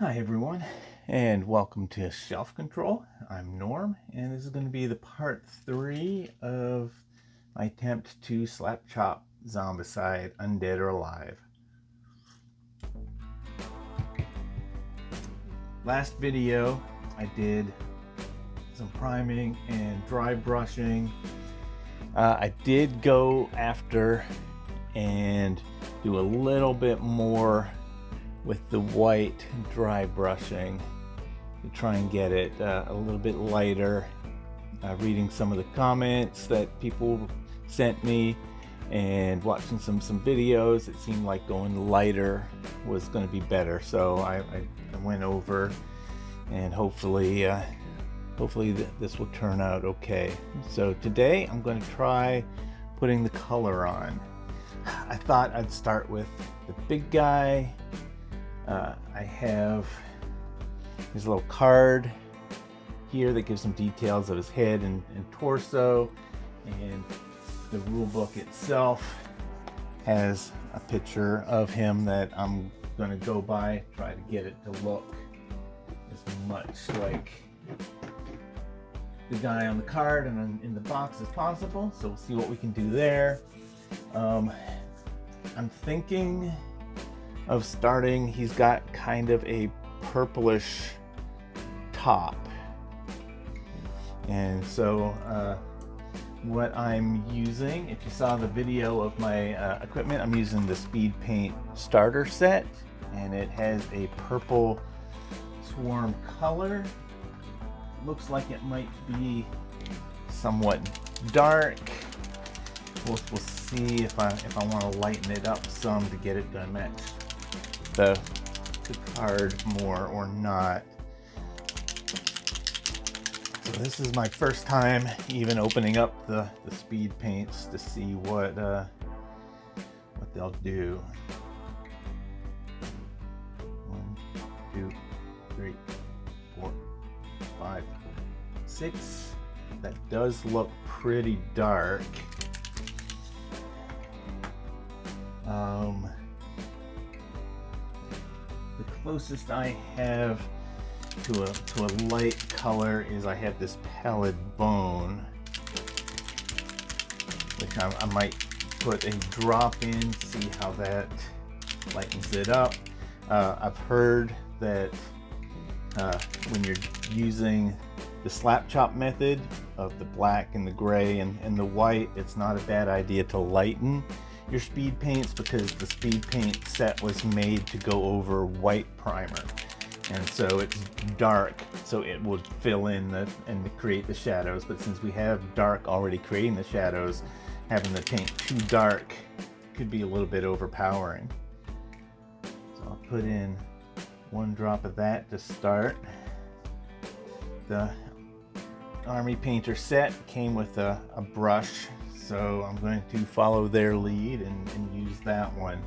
Hi everyone, and welcome to Shelf Control. I'm Norm, and this is going to be the part 3 of my attempt to Slapchop Zombicide, undead or alive. Last video I did some priming and dry brushing. I did go after and do a little bit more with the white dry brushing to try and get it a little bit lighter. Reading some of the comments that people sent me and watching some videos, it seemed like going lighter was going to be better. So I went over, and hopefully this will turn out okay. So today I'm going to try putting the color on. I thought I'd start with the big guy. I have his little card here that gives some details of his head and torso, and the rule book itself has a picture of him that I'm going to go by, try to get it to look as much like the guy on the card and in the box as possible. So we'll see what we can do there. I'm thinking of starting, he's got kind of a purplish top, and so what I'm using, if you saw the video of my equipment, I'm using the Speed Paint starter set, and it has a purple swarm color. Looks like it might be somewhat dark. We'll see if I want to lighten it up some to get it to match the card more or not. So this is my first time even opening up the speed paints to see what they'll do. 1, 2, 3, 4, 5, 6. That does look pretty dark. The closest I have to a light color is I have this pallid bone, which I might put a drop in, see how that lightens it up. I've heard that when you're using the slap chop method of the black and the gray and the white, it's not a bad idea to lighten your speed paints, because the speed paint set was made to go over white primer, and so it's dark, so it would fill in and create the shadows. But since we have dark already creating the shadows, having the paint too dark could be a little bit overpowering. So I'll put in 1 drop of that to start. The Army Painter set came with a brush, so I'm going to follow their lead and use that one.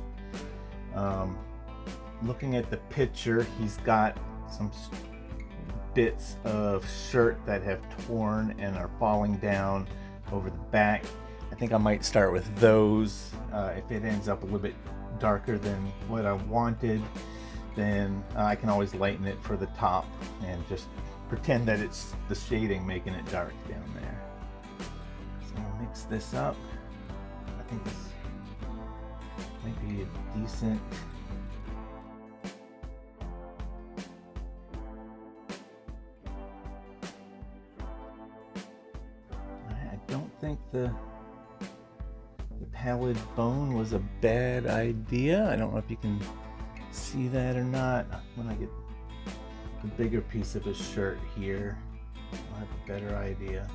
Looking at the picture, he's got some bits of shirt that have torn and are falling down over the back. I think I might start with those. If it ends up a little bit darker than what I wanted, then I can always lighten it for the top and just pretend that it's the shading making it dark down there. So I'll mix this up. I think this might be a decent I don't think the pallid bone was a bad idea. I don't know if you can see that or not. When I get the bigger piece of his shirt here, I'll have a better idea.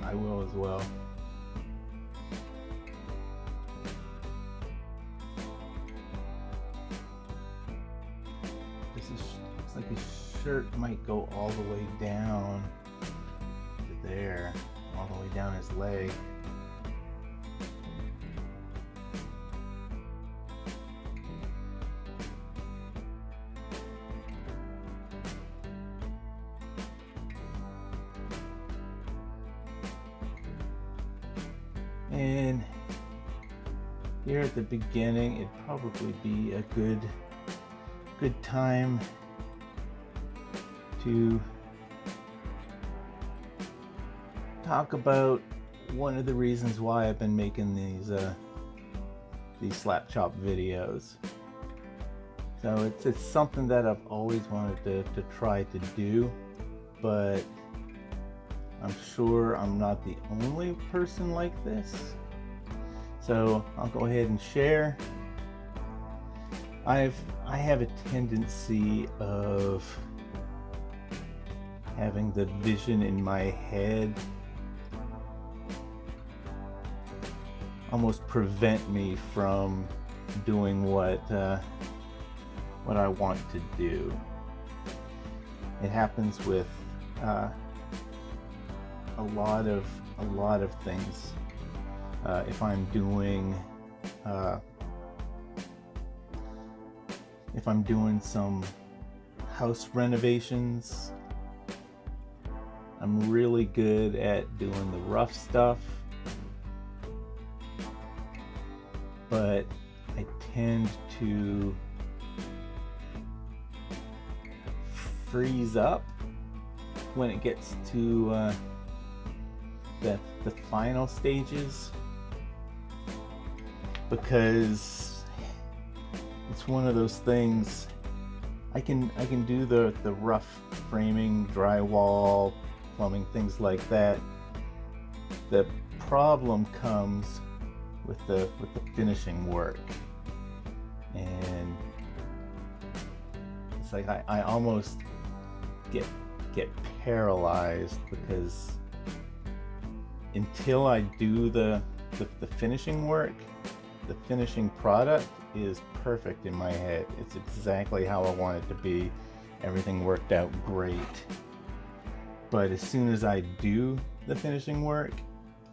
I will as well. Looks like his shirt might go all the way down to there, all the way down his leg. And here at the beginning, it'd probably be a good good time to talk about one of the reasons why I've been making these Slapchop videos. So it's something that I've always wanted to try to do, but I'm sure I'm not the only person like this. So I'll go ahead and share. I have a tendency of having the vision in my head almost prevent me from doing what I want to do. It happens with a lot of things. If I'm doing some house renovations, I'm really good at doing the rough stuff, but I tend to freeze up when it gets to the final stages, because it's one of those things. I can do the rough framing, drywall, plumbing, things like that. The problem comes with the finishing work, and it's like I almost get paralyzed, because until I do the finishing work, the finishing product is perfect in my head. It's exactly how I want it to be. Everything worked out great. But as soon as I do the finishing work,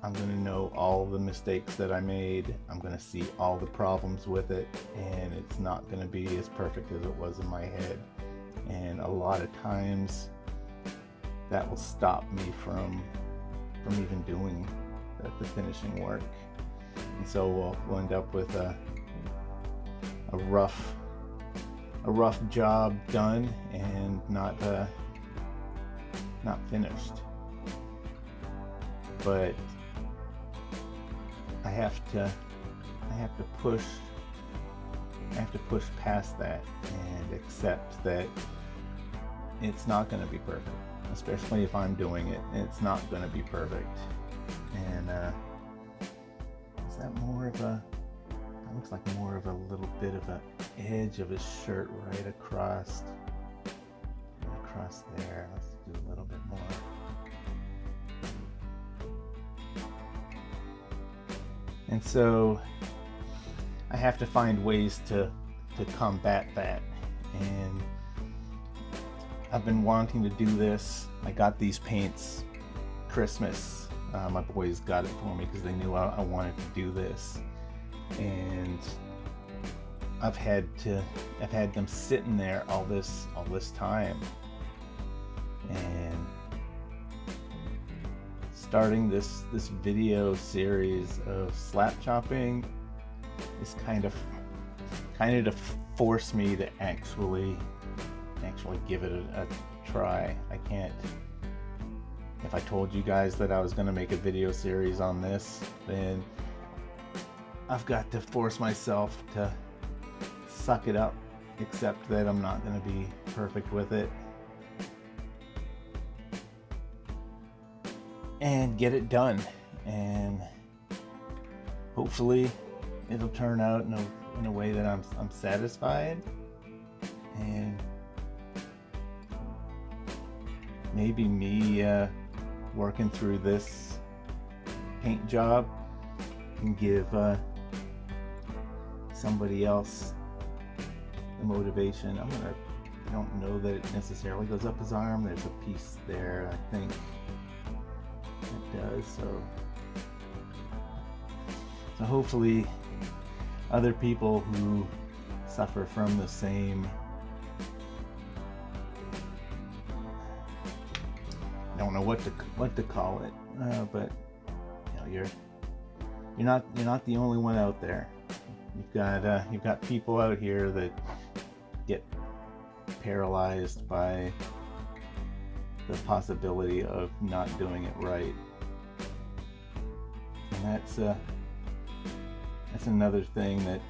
I'm going to know all the mistakes that I made. I'm going to see all the problems with it, and it's not going to be as perfect as it was in my head. And a lot of times that will stop me from even doing the finishing work. And so we'll end up with a rough job done and not finished. But I have to push past that and accept that it's not going to be perfect, especially if I'm doing it. It's not going to be perfect. And is that more of a? That looks like more of a little bit of an edge of his shirt right across there. Let's do a little bit more. And so I have to find ways to combat that. And I've been wanting to do this. I got these paints Christmas. My boys got it for me because they knew I wanted to do this. And I've had them sitting there all this time. And starting this video series of slap chopping is kind of to force me to actually give it a try. I can't. If I told you guys that I was going to make a video series on this, then I've got to force myself to suck it up, accept that I'm not going to be perfect with it, and get it done. And hopefully it'll turn out in a way that I'm satisfied, and maybe me working through this paint job can give somebody else the motivation. I don't know that it necessarily goes up his arm. There's a piece there, I think it does. So hopefully other people who suffer from the same, I don't know what to call it, but you know, you're not the only one out there. You've got people out here that get paralyzed by the possibility of not doing it right. And that's another thing that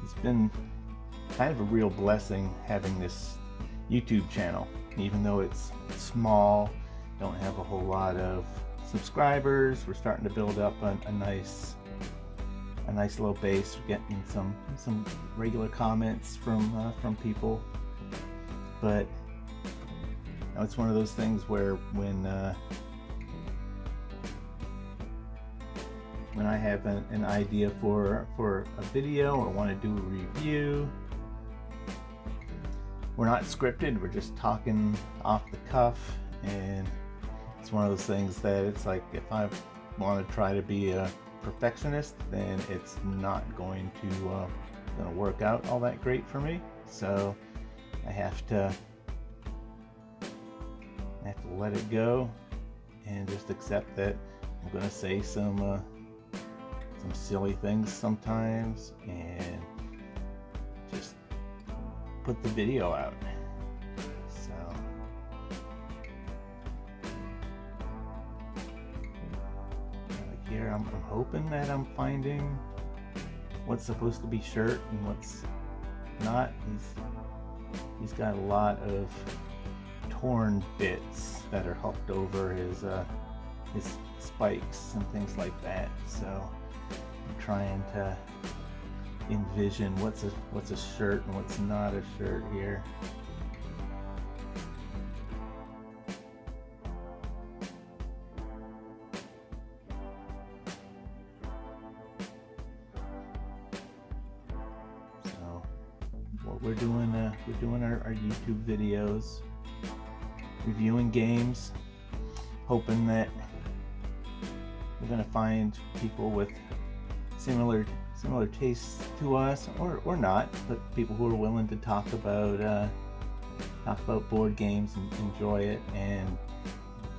it's been kind of a real blessing having this YouTube channel. Even though it's small, don't have a whole lot of subscribers, we're starting to build up a nice little base. We're getting some regular comments from people, but you know, it's one of those things where when I have an idea for a video or want to do a review, we're not scripted, we're just talking off the cuff, and it's one of those things that it's like, if I want to try to be a perfectionist, then it's not going to work out all that great for me. So I have to let it go and just accept that I'm going to say some silly things sometimes and just put the video out. So like here, I'm hoping that I'm finding what's supposed to be shirt and what's not. He's got a lot of torn bits that are hooked over his spikes and things like that. So I'm trying to envision what's a shirt and what's not a shirt here. So what we're doing our YouTube videos, reviewing games, hoping that we're gonna find people with similar tastes to us, or not, but people who are willing to talk about board games and enjoy it, and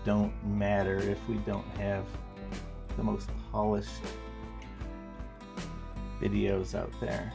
don't matter if we don't have the most polished videos out there.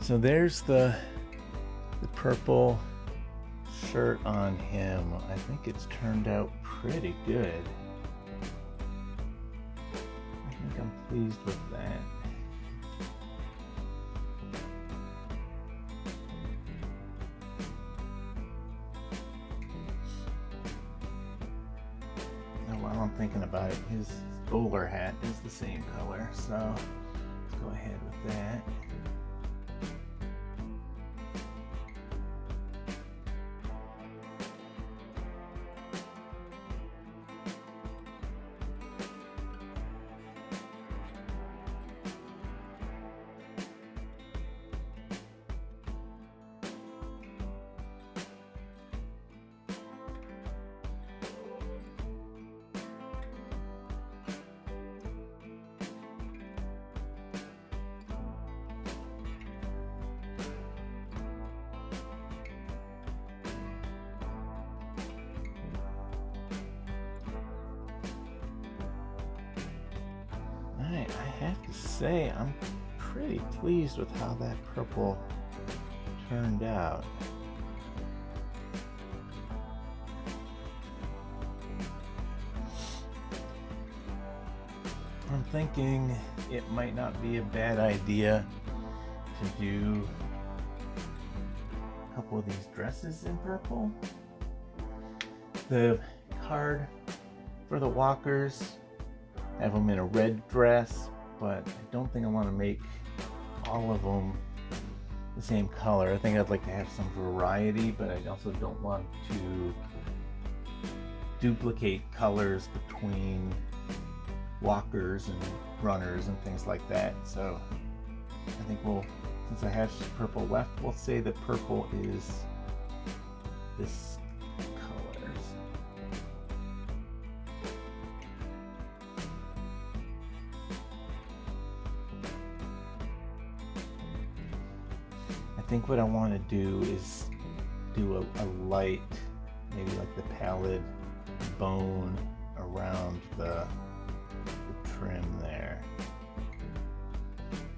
So there's the purple shirt on him. I think it's turned out pretty good. I think I'm pleased with that. Now, while I'm thinking about it, his bowler hat is the same color, so let's go ahead with that. have to say I'm pretty pleased with how that purple turned out. I'm thinking it might not be a bad idea to do a couple of these dresses in purple. The card for the walkers, have them in a red dress, but I don't think I want to make all of them the same color. I think I'd like to have some variety, but I also don't want to duplicate colors between walkers and runners and things like that. So I think since I have purple left, we'll say that purple is this colors. I think what I want to do is do a light, maybe like the pallid bone around the trim there,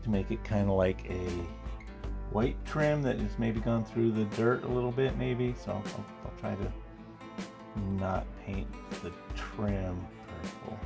to make it kind of like a white trim that has maybe gone through the dirt a little bit, maybe. So I'll try to not paint the trim purple.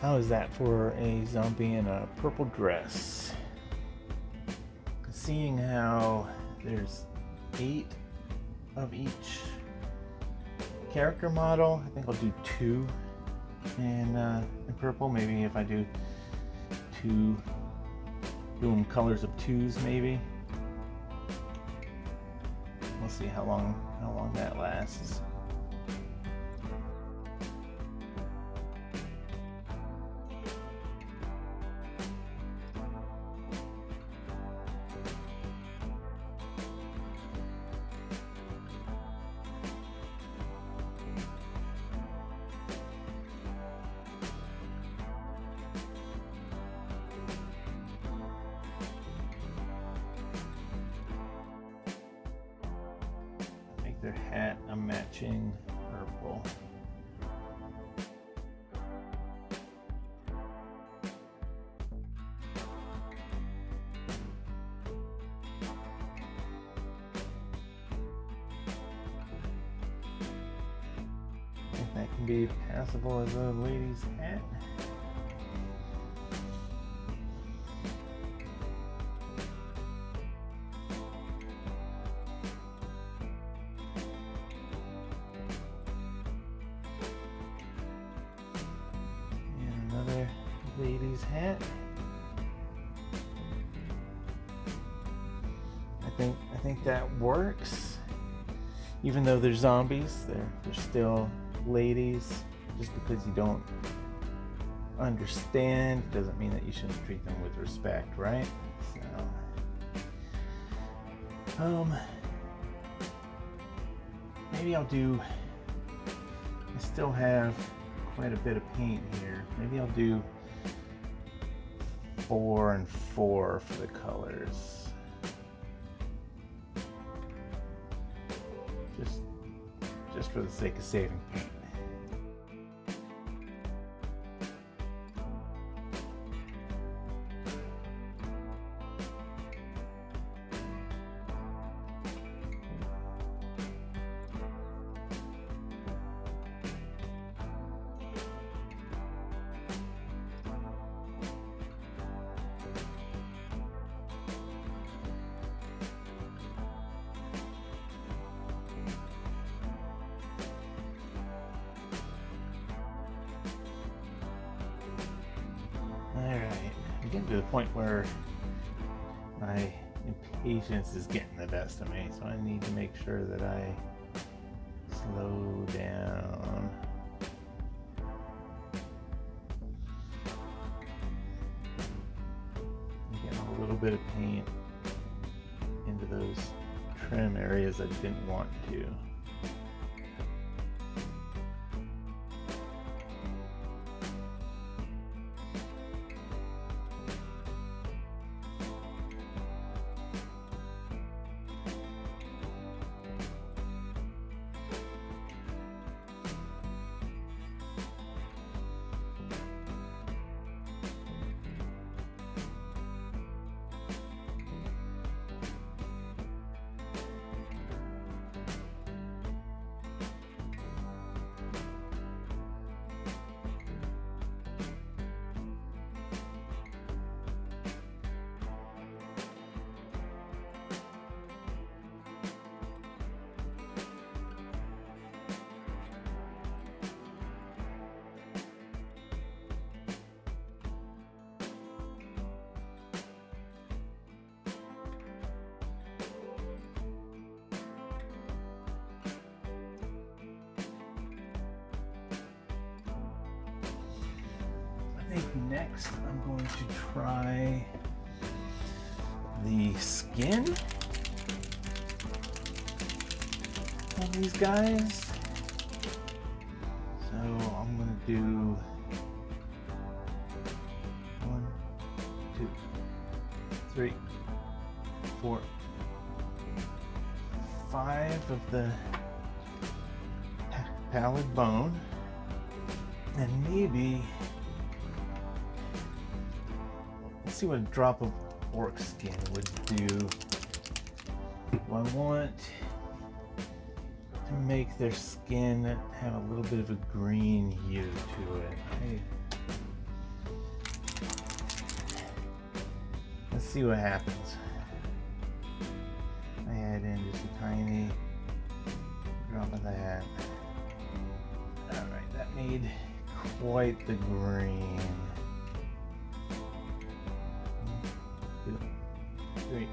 How is that for a zombie in a purple dress? Seeing how there's 8 of each character model, I think I'll do 2 in purple. Maybe if I do 2, doing colors of 2s maybe. We'll see how long that lasts. Their hat a matching purple. I think that can be passable as a lady's hat. Lady's hat. think that works. Even though they're zombies, they're still ladies. Just because you don't understand doesn't mean that you shouldn't treat them with respect, right? So, maybe I'll do. I still have quite a bit of paint here. Maybe I'll do 4 and 4 for the colors. Just for the sake of saving paint. I'm getting to the point where my impatience is getting the best of me, so I need to make sure that I slow down. I'm getting a little bit of paint into those trim areas I didn't want to. I think next I'm going to try the skin of these guys. So I'm going to do 1, 2, 3, 4, 5 of the pallid bone, and maybe let's see what a drop of orc skin would do. I want to make their skin have a little bit of a green hue to it. Let's see what happens. I add in just a tiny drop of that. Alright, that made quite the green. 1, 2, 3,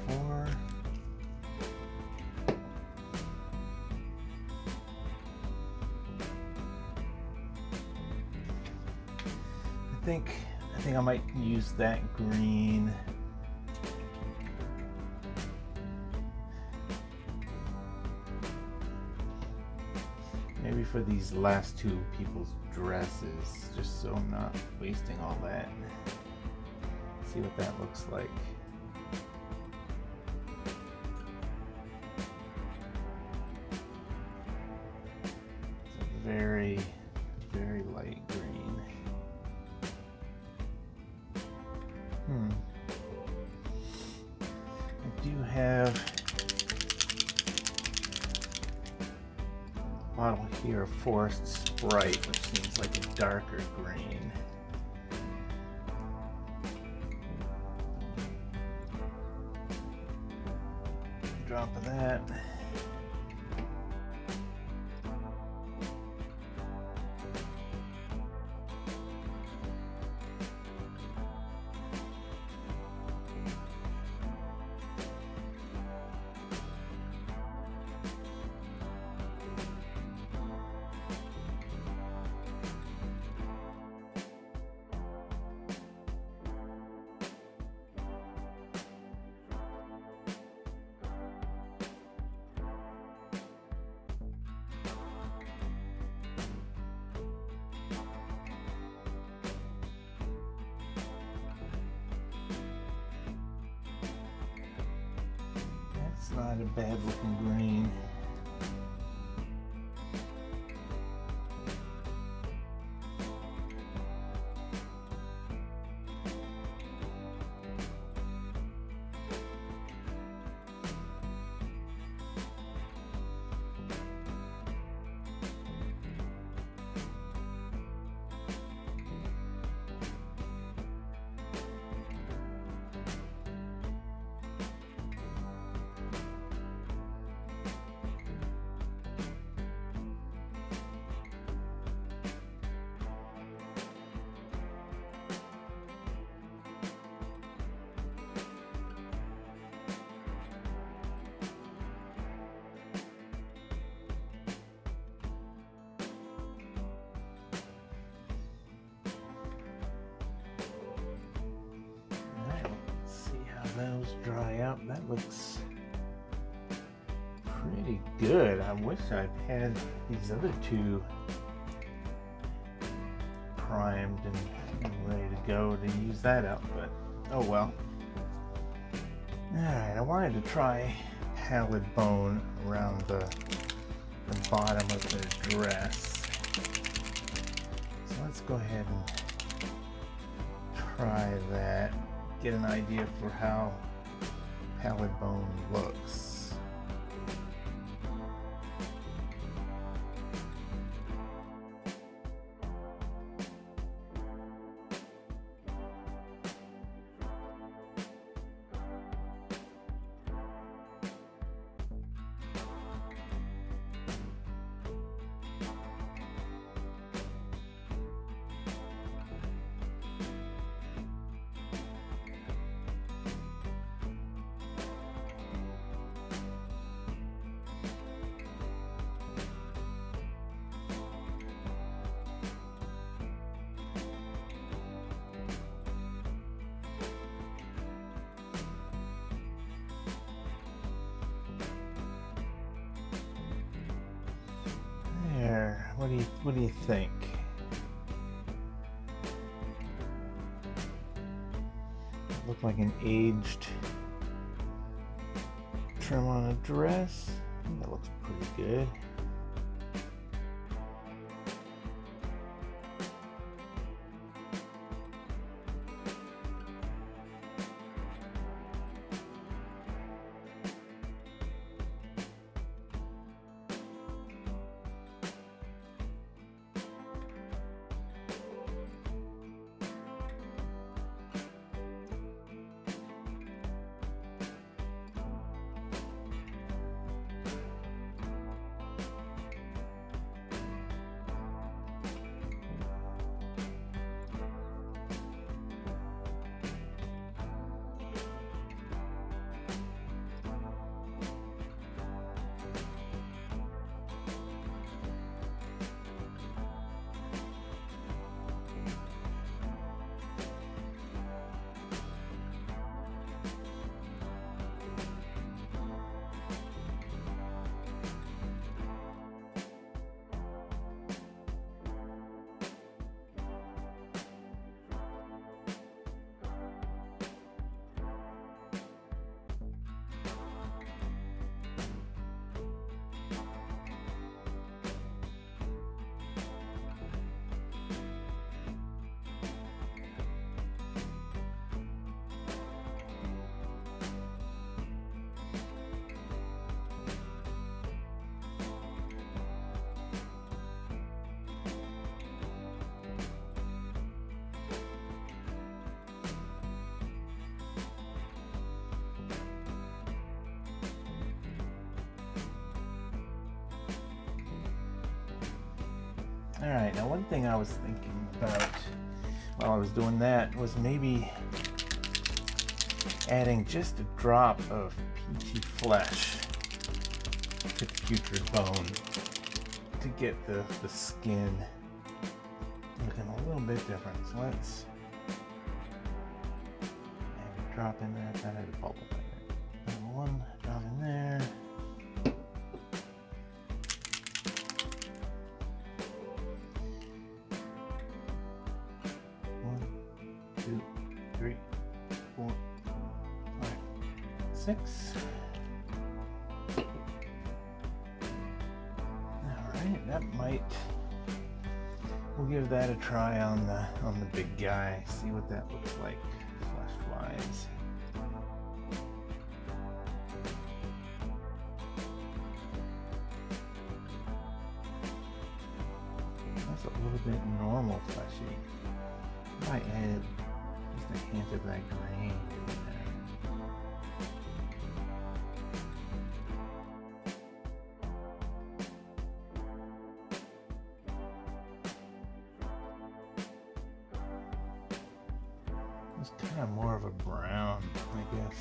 4. I think I might use that green. Maybe for these last two people's dresses, just so I'm not wasting all that. See what that looks like. It's a very, very light green. I do have a bottle here of Forest Sprite, which seems like a darker green. A drop of that. not a bad looking green. Those dry out. That looks pretty good. I wish I'd had these other two primed and ready to go to use that up, but oh well. Alright, I wanted to try pallid bone around the bottom of the dress. So let's go ahead and try that. Get an idea for how pallid bone looks. There, what do you think? Look like an aged trim on a dress. That looks pretty good. All right, now one thing I was thinking about while I was doing that was maybe adding just a drop of peachy flesh to putrid bone to get the skin looking a little bit different. So let's maybe drop in there. That had a bubble in it. One drop in there. Six. right. We'll give that a try on the big guy. See what that looks like flesh-wise. That's a little bit normal fleshy. I might add just a hint of that grain in there. It's kind of more of a brown, I guess.